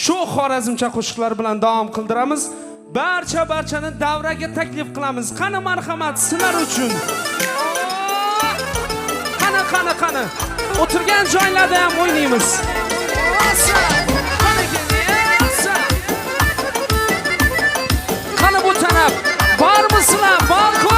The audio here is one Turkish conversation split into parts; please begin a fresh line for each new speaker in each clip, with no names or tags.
shu xorazmcha qo'shiqlar bilan davom qildiramiz. Barchani davraga taklif qilamiz. Qani marhamat sizlar uchun. Qani. O'tirgan joylarda ham o'ynaymiz. Qani bu taraf. Bormisizlar? Borku.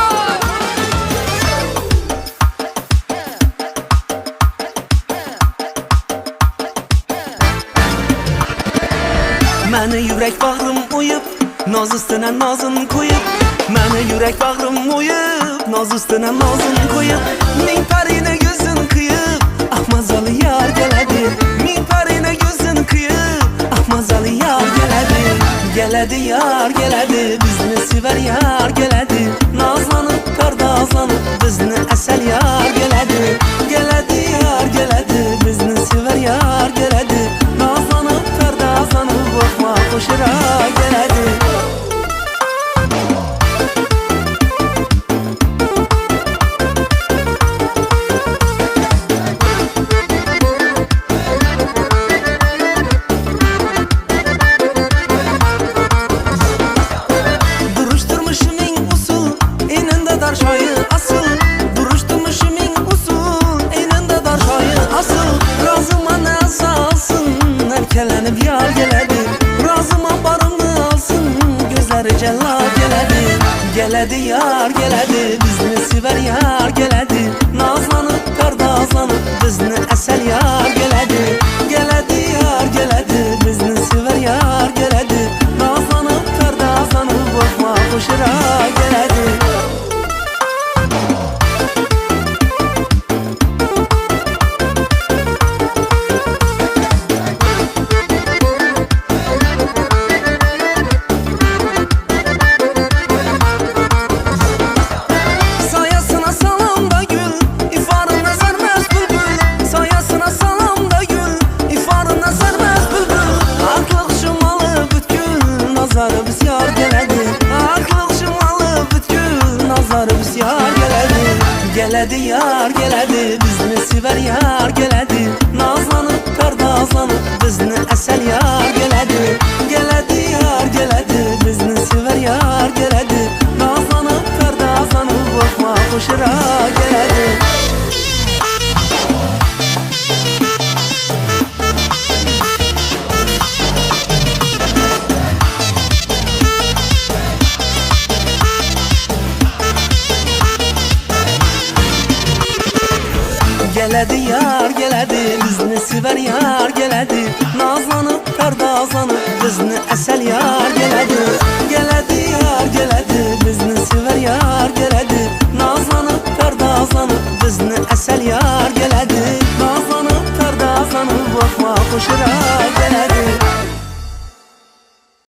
Mani yurak bag'rim o'yib, noz ustidan nozin qo'yib. Mani yurak bag'rim o'yib, noz ustidan nozin qo'yib. Ming parina yuzin qiyib, ahmazali yar keladi. Ming parina yuzin qiyib, ahmazali yar keladi. Keladi yar keladi, bizni sevar yar keladi. Nozlanib, pardozlanib, bizni asal yar keladi. Keladi yar keladi, bizni sevar yar keladi. Nozlanib, pardozlanib, vaqma qo'shira keladi. Kelenip yar geledi, razıma barımı alsın, gözleri cellat geledi. Geledi yar geledi, bizni sever yar geledi. Nazlanıp pardazlanıp, bizni asel yar geledi. Geledi yar geledi, bizni sever yar geledi. Nazlanıp pardazlanıp, bakma koşura geledi. Nazarımız yar geledi, aklım şımalı bütkün. Nazarımız yar geledi, geledi yar geledi, bizni sever yar geledi. Nazlanıp pardazlanıp, bizni asel yar geledi. Geledi yar geledi, bizni sever yar geledi. Nazlanıp pardazlanıp, bakma koşura geledi. Geledi yar geledi, bizni sever yar geledi. Nazlanıp pardazlanıp, bizni asel yar geledi. Geledi yar geledi, bizni sever yar geledi. Nazlanıp pardazlanıp, bizni asel yar geledi. Nazlanıp pardazlanıp, bakma koşura